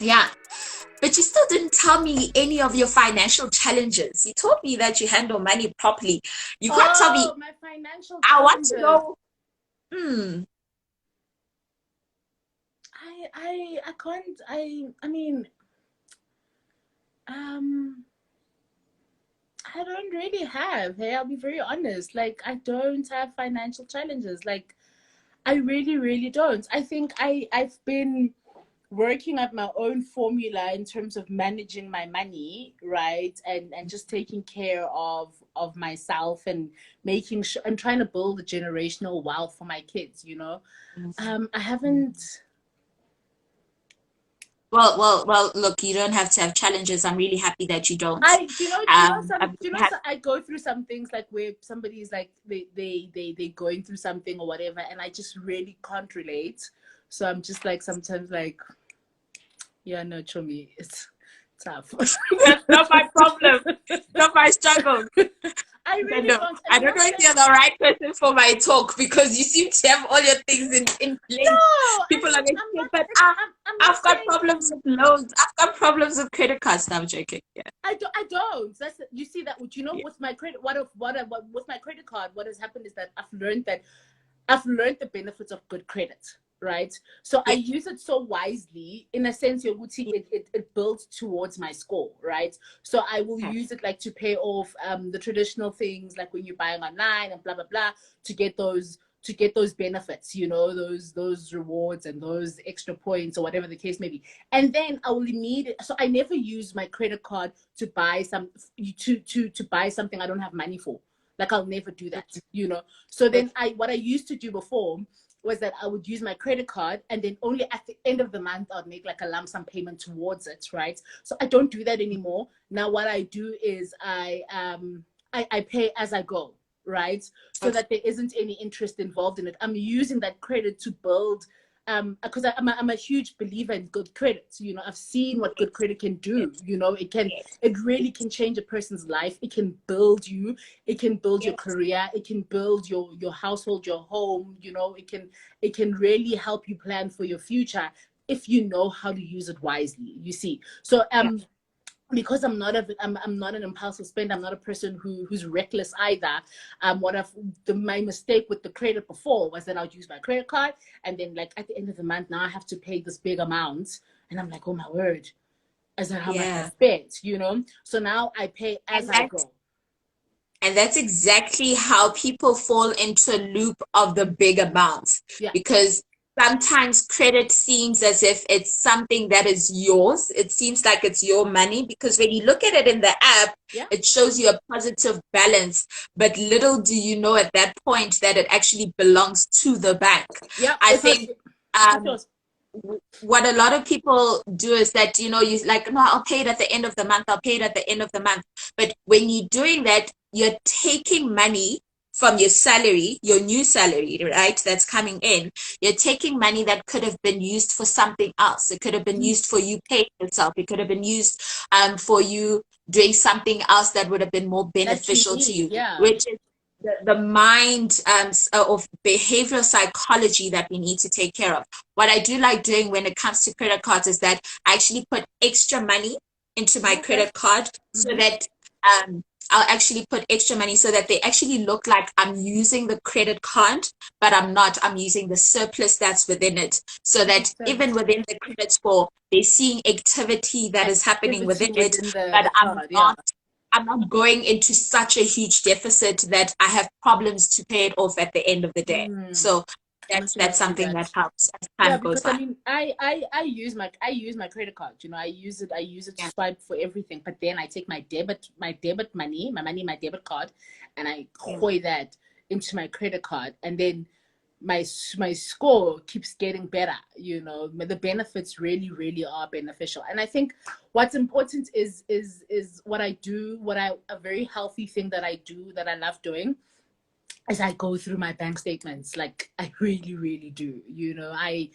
Yeah. But you still didn't tell me any of your financial challenges. You told me that you handle money properly. You can't tell me. Oh, my financial I want to challenges. know. Hmm. I can't. I mean, um, I don't really have. Hey, I'll be very honest. Like, I don't have financial challenges. Like, I really, really don't. I think I've been working at my own formula in terms of managing my money, right, and just taking care of myself and making sure and trying to build a generational wealth for my kids. I haven't. Well. Look, you don't have to have challenges. I'm really happy that you don't. I'm really happy. I go through some things like where somebody's like they going through something or whatever, and I just really can't relate. So I'm just like sometimes like, yeah, no, Chomi, it's tough. That's not my problem. Not my struggle. I I really know. don't, and I I'm don't not know if saying you're the right person for my talk because you seem to have all your things in place. no. People are going to I'm say, not. but I'm not I've got saying problems with loans. I've got problems with credit cards. No, I'm joking. Yeah. I don't. That's you see that. You know, Yeah. with my credit, what with my credit card, what has happened is that I've learned the benefits of good credit, right? So I Yeah. use it so wisely. In a sense, Yeah. it builds towards my score, right? So I will Okay. use it like to pay off the traditional things, like when you're buying online and blah blah blah, to get those benefits, those rewards and those extra points or whatever the case may be. And then I will immediately, so I never use my credit card to buy to buy something I don't have money for. Like, I'll never do that. So then Okay. what I used to do before was that I would use my credit card, and then only at the end of the month I'd make like a lump sum payment towards it, right? So I don't do that anymore. Now what I do is I pay as I go, right? So Okay. that there isn't any interest involved in it. I'm using that credit to build, because I'm a huge believer in good credit. I've seen what good credit can Yes. do. Yes. It really can change a person's life. It can build you. It can build your Yes. career. It can build your household, your home. It can really help you plan for your future if you know how to use it wisely. You see, so Yeah. because I'm not an impulsive spender. I'm not a person who's reckless either. My mistake with the credit before was that I'd use my credit card, and then like at the end of the month now I have to pay this big amount, and I'm like, oh my word, is that how much I Yeah. spent? So now I pay as And I that's go. And that's exactly how people fall into a loop of the big amounts Yeah, because sometimes credit seems as if it's something that is yours. It seems like it's your money because when you look at it in the app, yeah, it shows you a positive balance. But little do you know at that point that it actually belongs to the bank. yeah. I It's not. think It's um, yours. what a lot of people do is that you like, no, I'll pay it at the end of the month, I'll pay it at the end of the month. But when you're doing that, you're taking money from your salary, your new salary, right, that's coming in. You're taking money that could have been used for something else. It could have been used for you paying yourself. It could have been used for you doing something else that would have been more That you beneficial to need. you, Yeah. which is the mind of behavioral psychology that we need to take care of. What I do like doing when it comes to credit cards is that I actually put extra money into my Okay. credit card so Mm-hmm. that I'll actually put extra money so that they actually look like I'm using the credit card, but I'm not. I'm using the surplus that's within it so that Makes even sense. within the credit score, they're seeing activity that is happening Activity within it, within the but card. Yeah. I'm not going into such a huge deficit that I have problems to pay it off at the end of the day. Mm, So I'm that's actually that's gonna do something that. that helps as Yeah, time goes because I by. mean, I use my credit card. I use it to Yeah. swipe for everything. But then I take my debit money, my debit card, and I Yeah. coin that into my credit card, and then my score keeps getting better. The benefits really, really are beneficial, and I think what's important is what I do, a very healthy thing that I do that I love doing as I go through my bank statements. Like, I really, really do. I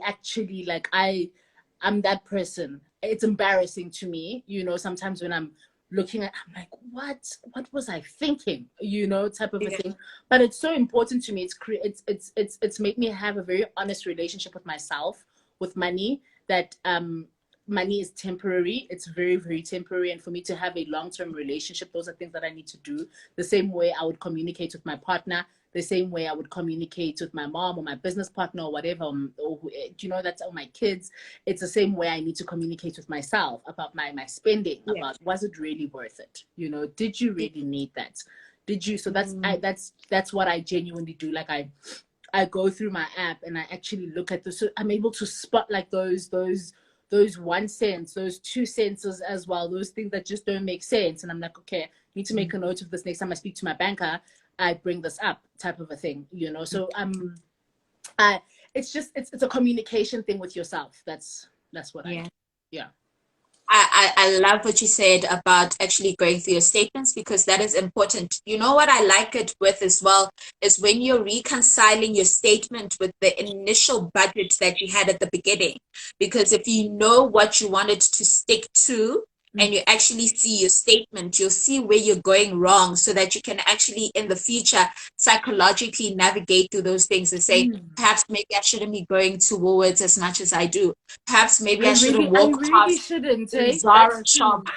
actually, like, I'm that person. It's embarrassing to me, sometimes when I'm looking at, I'm like, what was I thinking? Type of a Yeah. thing. But it's so important to me. It's made me have a very honest relationship with myself, with money, that money is temporary. It's very, very temporary. And for me to have a long-term relationship, those are things that I need to do. The same way I would communicate with my partner, the same way I would communicate with my mom or my business partner or whatever, or that's all my kids. It's the same way I need to communicate with myself about my spending, Yeah. about was it really worth it? Did you really need that? Did you? So that's what I genuinely do. Like I go through my app and I actually look at this. So I'm able to spot like those 1 cent, those 2 cents as well, those things that just don't make sense. And I'm like, okay, I need to make a note of this next time I speak to my banker. I bring this up, type of a thing, So it's a communication thing with yourself. That's what I do. Yeah. I love what you said about actually going through your statements, because that is important. You know what I like it with as well is when you're reconciling your statement with the initial budget that you had at the beginning. Because if you know what you wanted to stick to and you actually see your statement, you'll see where you're going wrong, so that you can actually in the future psychologically navigate through those things and say, perhaps maybe I shouldn't be going to Woolworths as much as I do. Perhaps maybe I shouldn't walk I really past shouldn't, the eh? Zara shop.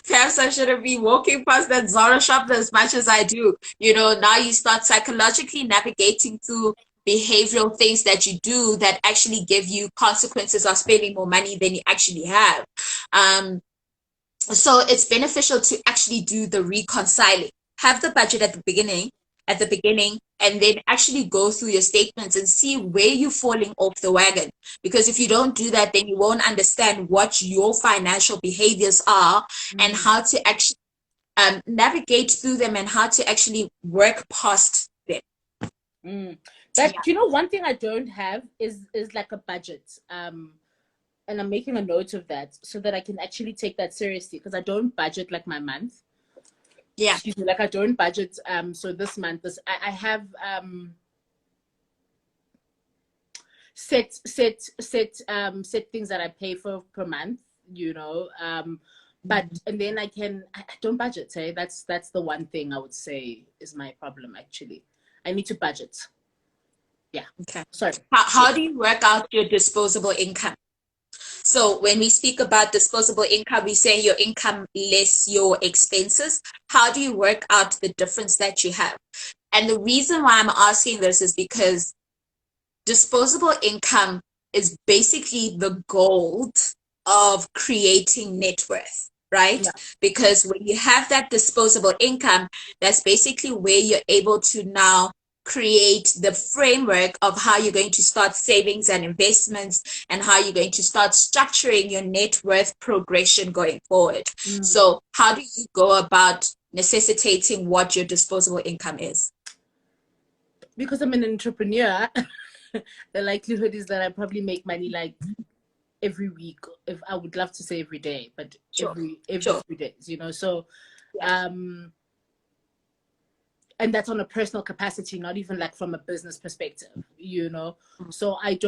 Perhaps I shouldn't be walking past that Zara shop as much as I do. Now you start psychologically navigating through behavioral things that you do that actually give you consequences of spending more money than you actually have. So it's beneficial to actually do the reconciling. Have the budget at the beginning, and then actually go through your statements and see where you're falling off the wagon. Because if you don't do that, then you won't understand what your financial behaviors are and how to actually navigate through them and how to actually work past them. One thing I don't have is like a budget. And I'm making a note of that so that I can actually take that seriously, because I don't budget like my month. Yeah. Excuse me, like I don't budget. So this month, I have set things that I pay for per month. But and then I don't budget. Hey, that's the one thing I would say is my problem. Actually, I need to budget. Yeah. Okay. Sorry. How do you work out your disposable income? So when we speak about disposable income, we say your income less your expenses. How do you work out the difference that you have? And the reason why I'm asking this is because disposable income is basically the gold of creating net worth, right? Yeah. Because when you have that disposable income, that's basically where you're able to now create the framework of how you're going to start savings and investments and how you're going to start structuring your net worth progression going forward. So how do you go about necessitating what your disposable income is? Because I'm an entrepreneur, the likelihood is that I probably make money like every week. If I would love to say every day, but every 3 days, So and that's on a personal capacity, not even like from a business perspective, So that's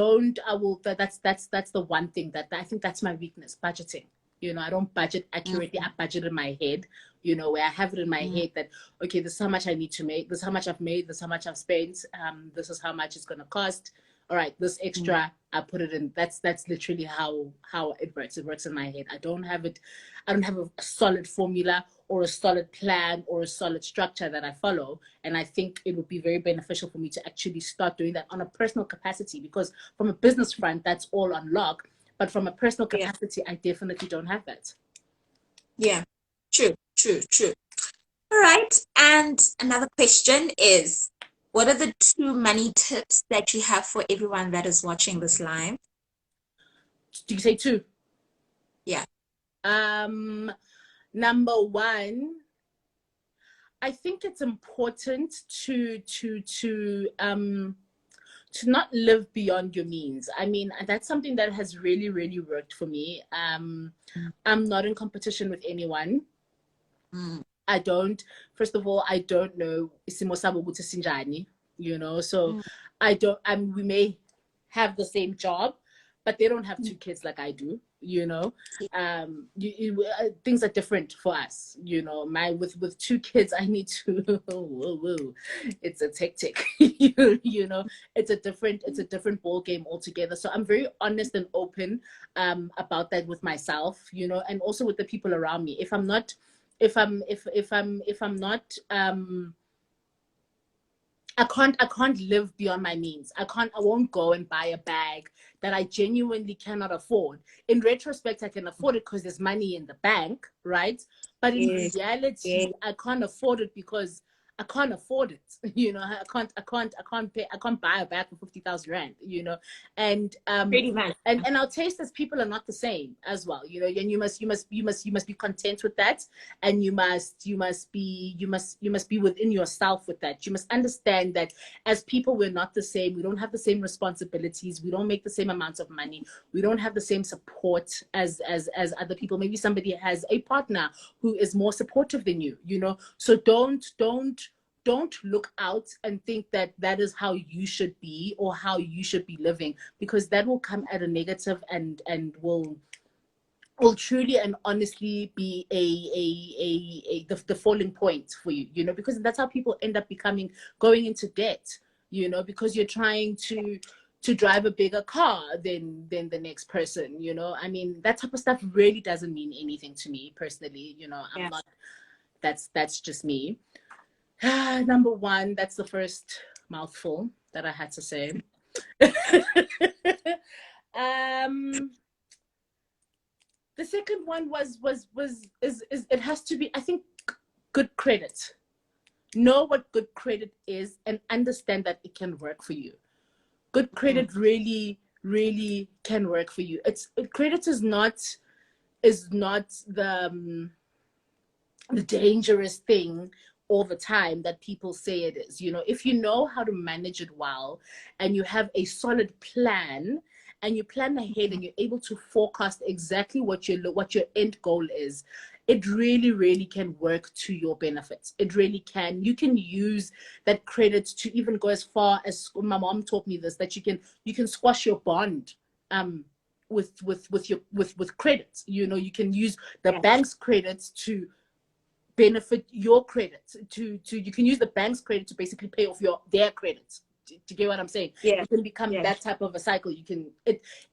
the one thing that I think that's my weakness, budgeting. I don't budget accurately. I budget in my head, where I have it in my head that, okay, this is how much I need to make, this is how much I've made, this is how much I've spent, this is how much it's going to cost. All right, this extra, I put it in. That's literally how it works. It works in my head. I don't have a solid formula or a solid plan or a solid structure that I follow. And I think it would be very beneficial for me to actually start doing that on a personal capacity, because from a business front, that's all on lock. But from a personal capacity, I definitely don't have that. Yeah, true. All right. And another question is, what are the 2 money tips that you have for everyone that is watching this live? Did you say 2? Yeah. Number 1, I think it's important to not live beyond your means. I mean, that's something that has really, really worked for me. I'm not in competition with anyone. First of all, I don't know, so we may have the same job, but they don't have 2 kids like I do. you know. Things are different for us, you know. My with two kids, I need to whoa, whoa. It's a tactic. You know, it's a different ball game altogether. So I'm very honest and open about that with myself, you know, and also with the people around me. If I'm not if I'm not I can't live beyond my means. I won't go and buy a bag that I genuinely cannot afford. In retrospect, I can afford it because there's money in the bank, right? But in Yes, reality, yes, I can't afford it because I can't afford it. You know, I can't buy a bag for 50,000 rand, you know. And pretty much. and our taste as people are not the same as well, you know, and you must be content with that, and you must be within yourself with that. You must understand that as people, we're not the same. We don't have the same responsibilities. We don't make the same amounts of money. We don't have the same support as other people. Maybe somebody has a partner who is more supportive than you know. So don't look out and think that that is how you should be or how you should be living, because that will come at a negative and will truly and honestly be the falling point for you, you know, because that's how people end up going into debt, you know, because you're trying to drive a bigger car than the next person, you know. I mean, that type of stuff really doesn't mean anything to me personally, you know. I'm Yeah. not, that's just me. Number one, that's the first mouthful that I had to say. um the second one is it has to be, I think, good credit. Know what good credit is and understand that it can work for you. Good credit really can work for you. It's credit is not the dangerous thing all the time that people say it is. You know, if you know how to manage it well and you have a solid plan and you plan ahead and you're able to forecast exactly what your end goal is, it really can work to your benefit. It really can. You can use that credit to even go as far as, my mom taught me this, that you can squash your bond with credit. You know, you can use the Yeah. bank's credits to benefit your credit, to you can use the bank's credit to basically pay off their credits. Do you get what I'm saying? Yeah. It can become Yeah. that type of a cycle. You can,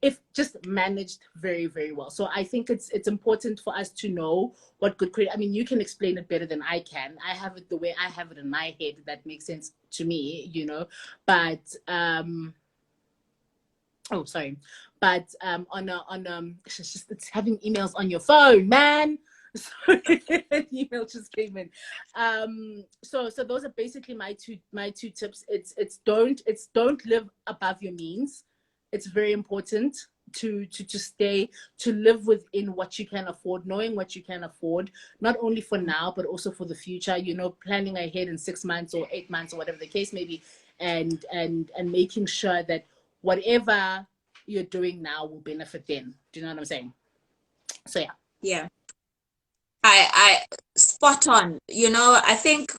if just managed very well. So I think it's important for us to know what good credit. I mean, you can explain it better than I can. I have it the way I have it in my head. That makes sense to me, you know. But oh, sorry. But it's having emails on your phone, man. Sorry, an email just came in. So those are basically my two tips. It's don't live above your means. It's very important to live within what you can afford, knowing what you can afford, not only for now but also for the future. You know, planning ahead in 6 months or 8 months or whatever the case may be, and making sure that whatever you're doing now will benefit then. Do you know what I'm saying? So yeah. Yeah. I spot on. You know, I think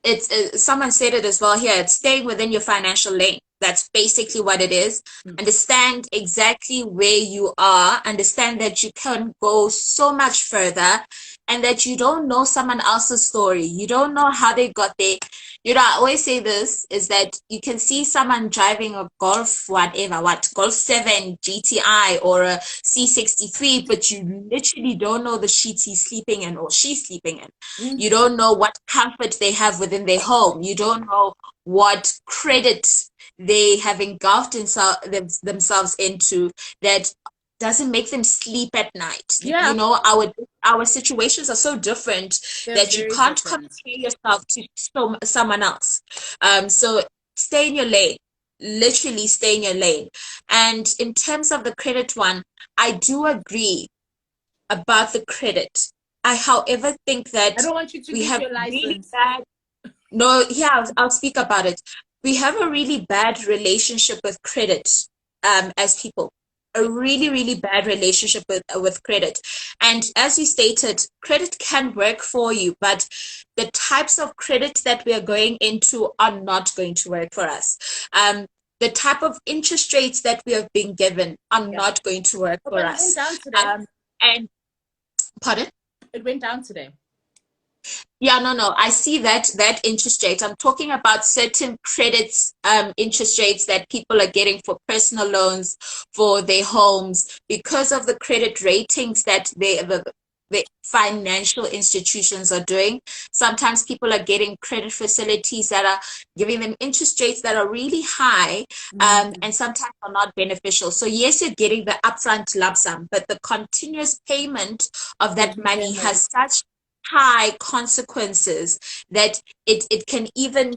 it's someone said it as well here. It's staying within your financial lane. That's basically what it is. Understand exactly where you are. Understand that you can go so much further, and that you don't know someone else's story. You don't know how they got there. You know, I always say this is that you can see someone driving a Golf, Golf 7 GTI or a C63, but you literally don't know the sheets he's sleeping in or she's sleeping in. You don't know what comfort they have within their home. You don't know what credit they have engulfed themselves into that doesn't make them sleep at night. Yeah, You know, our situations are so different they're that you very can't different. compare yourself to someone else. So stay in your lane. Literally stay in your lane. And in terms of the credit one, I do agree about the credit. I, however, think I that don't want you to we lose have your really license. bad, no, yeah, I'll speak about it. We have a really bad relationship with credit, as people. A Yeah. really bad relationship with credit. And as you stated, credit can work for you, but the types of credit that we are going into are not going to work for us. the type of interest rates that we have been given are Yeah. not going to work Oh, for but it went us. down today. And pardon? It went down today. Yeah, no. I see that interest rate. I'm talking about certain credits, interest rates that people are getting for personal loans for their homes because of the credit ratings that the financial institutions are doing. Sometimes people are getting credit facilities that are giving them interest rates that are really high, Mm-hmm. and sometimes are not beneficial. So yes, you're getting the upfront lump sum, but the continuous payment of that money has such high consequences that it can even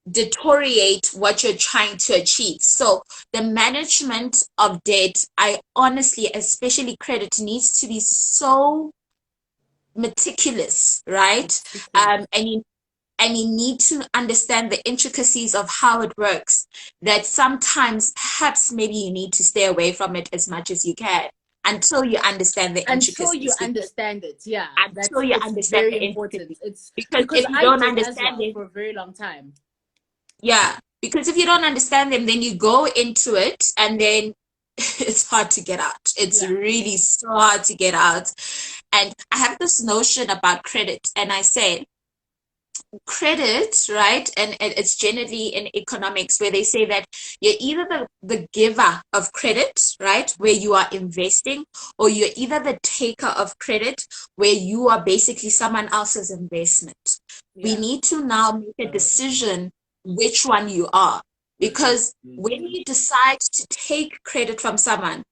deteriorate what you're trying to achieve. So the management of debt, I honestly, especially credit, needs to be so meticulous, right? And you need to understand the intricacies of how it works, that sometimes perhaps maybe you need to stay away from it as much as you can until you understand the Until you intricacies, because understand it, yeah, until that's you it's understand very the important. intricacies. It's Because because if you I don't did as understand well them, for a very long time. yeah, because if you don't understand them, then you go into it and then it's hard to get out. It's Yeah. really so hard to get out. And I have this notion about credit, and I say credit, right? And it's generally in economics where they say that you're either the giver of credit, right? Where you are investing, or you're either the taker of credit, where you are basically someone else's investment. We Yeah. need to now make a decision which one you are. Because when you decide to take credit from someone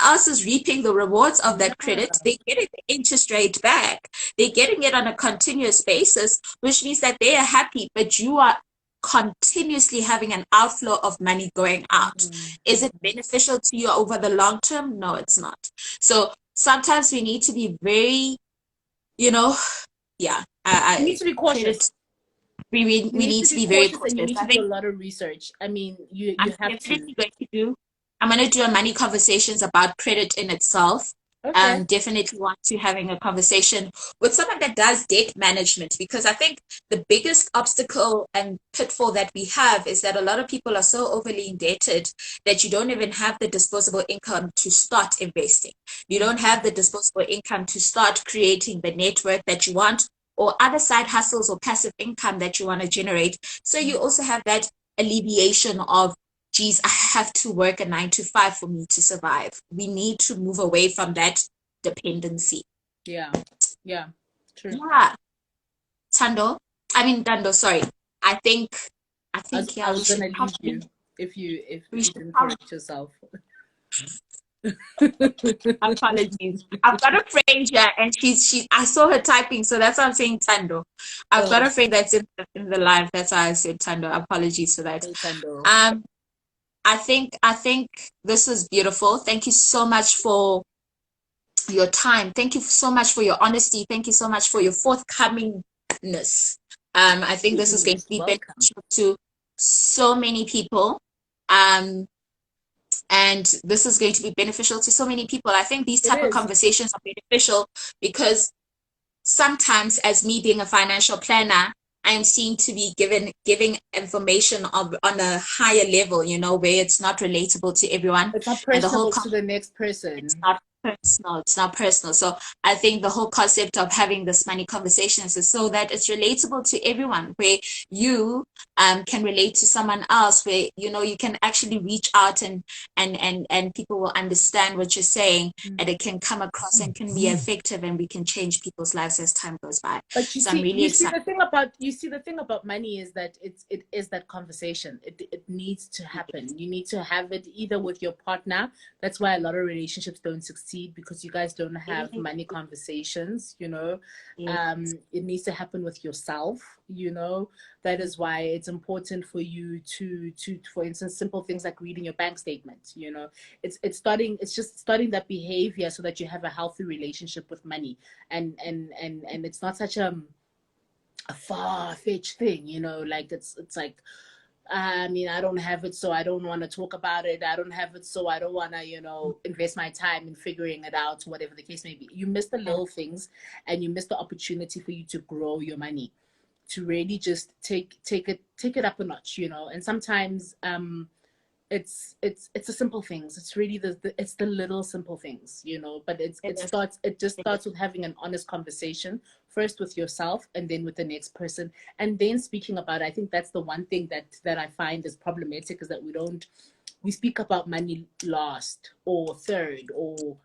else is reaping the rewards of that Yeah. credit. They're getting the interest rate back. They're getting it on a continuous basis, which means that they are happy, but you are continuously having an outflow of money going out. Is it beneficial to you over the long term? No, it's not. So sometimes we need to be very, you know, yeah, You need to be credit. cautious. You We need need to to be be very cautious, and you cautious. need I to do a think lot of research. I mean, you I'm have to. definitely going to do. I'm going to do a money conversations about credit in itself. Okay. Definitely want to having a conversation with someone that does debt management, because I think the biggest obstacle and pitfall that we have is that a lot of people are so overly indebted that you don't even have the disposable income to start investing. You don't have the disposable income to start creating the network that you want, or other side hustles or passive income that you want to generate. So you also have that alleviation of, geez, I have to work a 9 to 5 for me to survive. We need to move away from that dependency. Yeah. Yeah. True. Yeah, Dando, sorry. I think, I yeah, was gonna leave you if we you should didn't probably, correct yourself. apologies. I've got a friend here and I saw her typing, so that's why I'm saying Tando. I've got Oh, a friend that's in the live. That's why I said Tando. Apologies for that. hey, Ntando. Um, I think this is beautiful. Thank you so much for your time. Thank you so much for your honesty. Thank you so much for your forthcomingness. I think this is going to be Welcome. beneficial to so many people. Um, and this is going to be beneficial to so many people. I think these It type of is. conversations are beneficial because sometimes, as me being a financial planner, I am seen to be giving information on a higher level, where it's not relatable to everyone. It's not And the whole personable to the next it's person. not personal. It's not personal. So I think the whole concept of having this money conversations is so that it's relatable to everyone, where you can relate to someone else, where you can actually reach out and people will understand what you're saying, and it can come across and can be effective, and we can change people's lives as time goes by. But you So I'm see, really excited. the thing about money is that it is that conversation. It needs to happen. You need to have it either with your partner. That's why a lot of relationships don't succeed, because you guys don't have money conversations. It needs to happen with yourself. That is why it's important for you to for instance, simple things like reading your bank statement. It's just starting that behavior so that you have a healthy relationship with money, and it's not such a far-fetched thing, like it's like, I mean, I don't have it, so I don't want to talk about it. I don't have it, so I don't want to, invest my time in figuring it out, whatever the case may be. You miss the little things, and you miss the opportunity for you to grow your money, to really just take it up a notch. And sometimes It's the simple things. It's really it's the little simple things, you know. But it just starts with having an honest conversation first with yourself and then with the next person, and then speaking about it. I think that's the one thing that I find is problematic, is that we speak about money last or third, or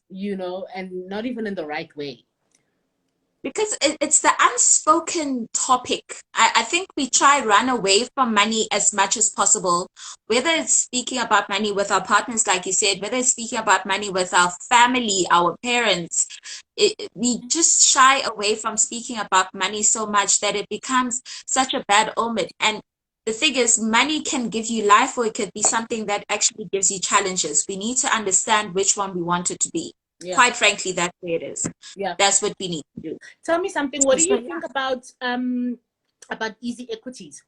you know, and not even in the right way. Because it's the unspoken topic. I think we try run away from money as much as possible, whether it's speaking about money with our partners, like you said, whether it's speaking about money with our family, our parents. We just shy away from speaking about money so much that it becomes such a bad omen. And the thing is, money can give you life, or it could be something that actually gives you challenges. We need to understand which one we want it to be. Yeah. Quite frankly, that's where it is. Yeah. That's what we need to do. Tell me something. What do you think about easy equities?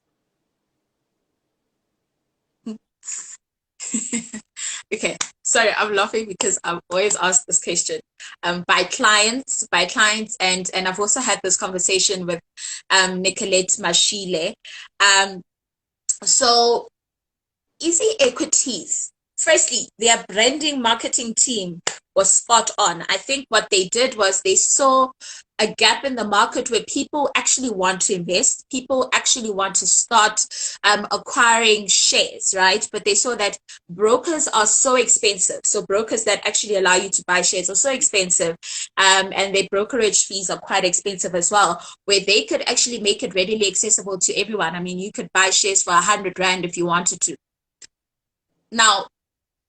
Okay, sorry, I'm laughing because I've always asked this question by clients, and I've also had this conversation with Nicolette Mashile. So easy equities. Firstly, their branding marketing team was spot on. I think what they did was they saw a gap in the market where people actually want to invest, people actually want to start acquiring shares, right? But they saw that brokers are so expensive. So brokers that actually allow you to buy shares are so expensive, and their brokerage fees are quite expensive as well, where they could actually make it readily accessible to everyone. I mean, you could buy shares for 100 Rand if you wanted to. Now,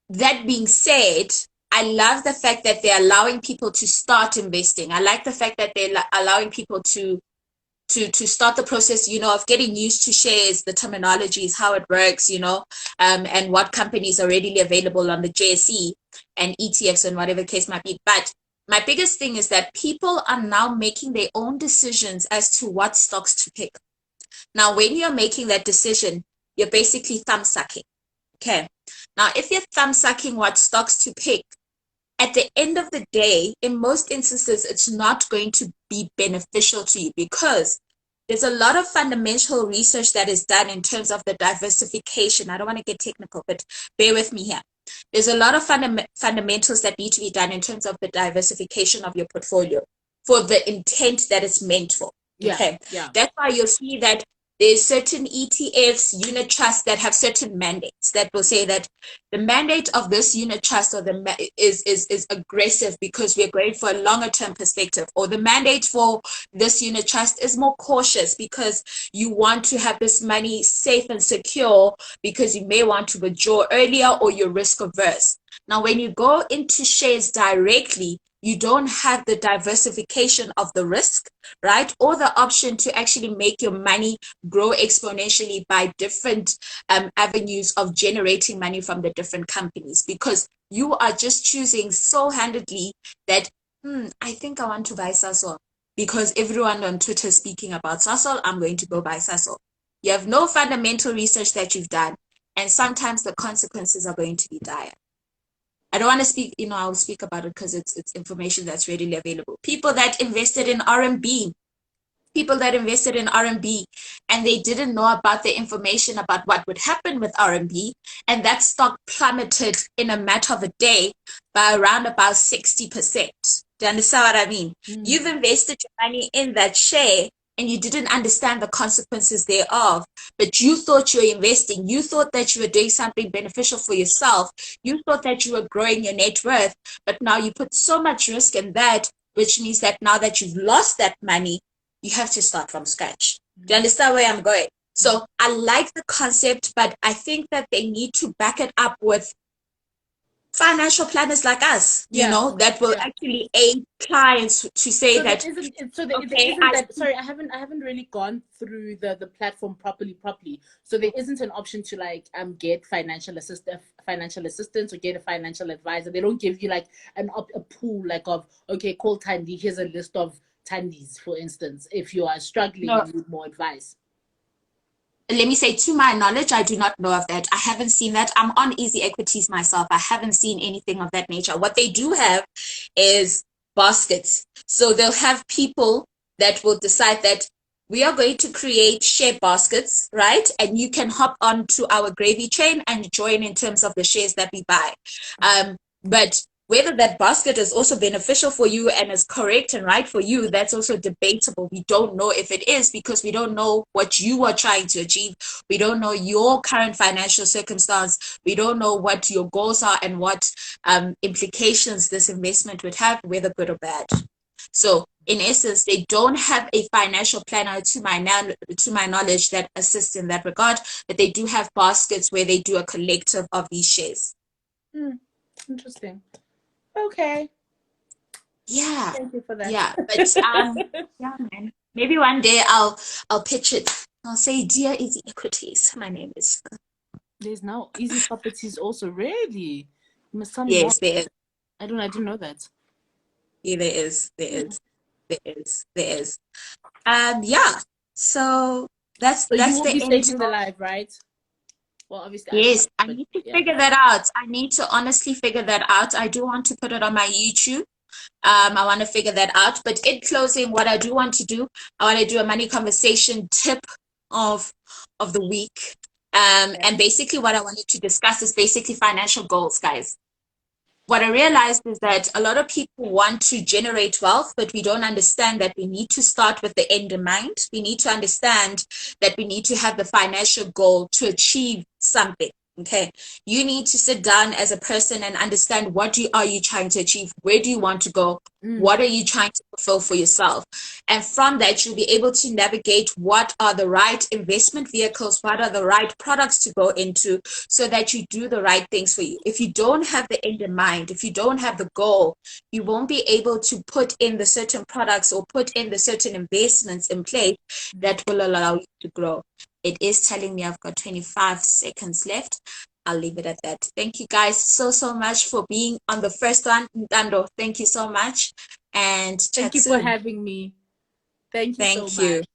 that being said, I love the fact that they're allowing people to start investing. I like the fact that they're allowing people to start the process, you know, of getting used to shares, the terminologies, how it works, you know, and what companies are readily available on the JSE and ETFs and whatever case might be. But my biggest thing is that people are now making their own decisions as to what stocks to pick. Now, when you're making that decision, you're basically thumb sucking. Okay. Now, if you're thumb sucking what stocks to pick, at the end of the day, in most instances, it's not going to be beneficial to you, because there's a lot of fundamental research that is done in terms of the diversification. I don't want to get technical, but bear with me here. There's a lot of fundamentals that need to be done in terms of the diversification of your portfolio for the intent that it's meant for. Yeah, okay. Yeah. That's why you'll see that there's certain ETFs, unit trusts that have certain mandates that will say that the mandate of this unit trust or is aggressive because we're going for a longer term perspective, or the mandate for this unit trust is more cautious because you want to have this money safe and secure because you may want to withdraw earlier or you're risk averse. Now, when you go into shares directly, you don't have the diversification of the risk, right? Or the option to actually make your money grow exponentially by different avenues of generating money from the different companies, because you are just choosing so handedly that, I think I want to buy Sasol because everyone on Twitter is speaking about Sasol. I'm going to go buy Sasol. You have no fundamental research that you've done, and sometimes the consequences are going to be dire. I don't want to speak, I'll speak about it because it's information that's readily available. People that invested in RMB, and they didn't know about the information about what would happen with RMB, and that stock plummeted in a matter of a day by around about 60%. Do you understand what I mean? You've invested your money in that share and you didn't understand the consequences thereof, but you thought you were investing. You thought that you were doing something beneficial for yourself. You thought that you were growing your net worth, but now you put so much risk in that, which means that now that you've lost that money, you have to start from scratch. Do you understand where I'm going? So I like the concept, but I think that they need to back it up with financial planners like us, that will actually aid clients to say so that. Sorry, I haven't really gone through the platform properly. So there isn't an option to get financial assistance or get a financial advisor. They don't give you like a pool of, okay, call Tandy. Here's a list of Tandis, for instance, if you are struggling and need more advice. Let me say, to my knowledge, I do not know of that. I haven't seen that. I'm on Easy Equities myself. I haven't seen anything of that nature. What they do have is baskets. So they'll have people that will decide that we are going to create share baskets, right? And you can hop onto our gravy train and join in terms of the shares that we buy. But whether that basket is also beneficial for you and is correct and right for you, that's also debatable. We don't know if it is, because we don't know what you are trying to achieve. We don't know your current financial circumstance. We don't know what your goals are and what implications this investment would have, whether good or bad. So in essence, they don't have a financial planner to my knowledge that assists in that regard, but they do have baskets where they do a collective of these shares. Interesting. Okay. Yeah. Thank you for that. Yeah. But yeah, man. Maybe one day I'll pitch it. I'll say, dear Easy Equities, my name is. There's now Easy Properties also. Really? You must tell me more. Yes, there is. I didn't know that. Yeah, there is. There is. There is. There is. Yeah. So that's So you will the be end. saving the live, right? Well, obviously I can't, Yes, I but need to yeah. figure that out. I need to honestly figure that out. I do want to put it on my YouTube. I want to figure that out. But in closing, what I do want to do, I want to do a money conversation tip of the week. And basically what I wanted to discuss is basically financial goals, guys. What I realized is that a lot of people want to generate wealth, but we don't understand that we need to start with the end in mind. We need to understand that we need to have the financial goal to achieve something. Okay, you need to sit down as a person and understand what are you trying to achieve? Where do you want to go? What are you trying to fulfill for yourself? And from that, you'll be able to navigate what are the right investment vehicles, what are the right products to go into, so that you do the right things for you. If you don't have the end in mind, if you don't have the goal, you won't be able to put in the certain products or put in the certain investments in place that will allow you to grow. It is telling me I've got 25 seconds left. I'll leave it at that. Thank you guys so much for being on the first one. Ntando, thank you so much. And Thank chat you for soon. having me. Thank you so Thank you. much.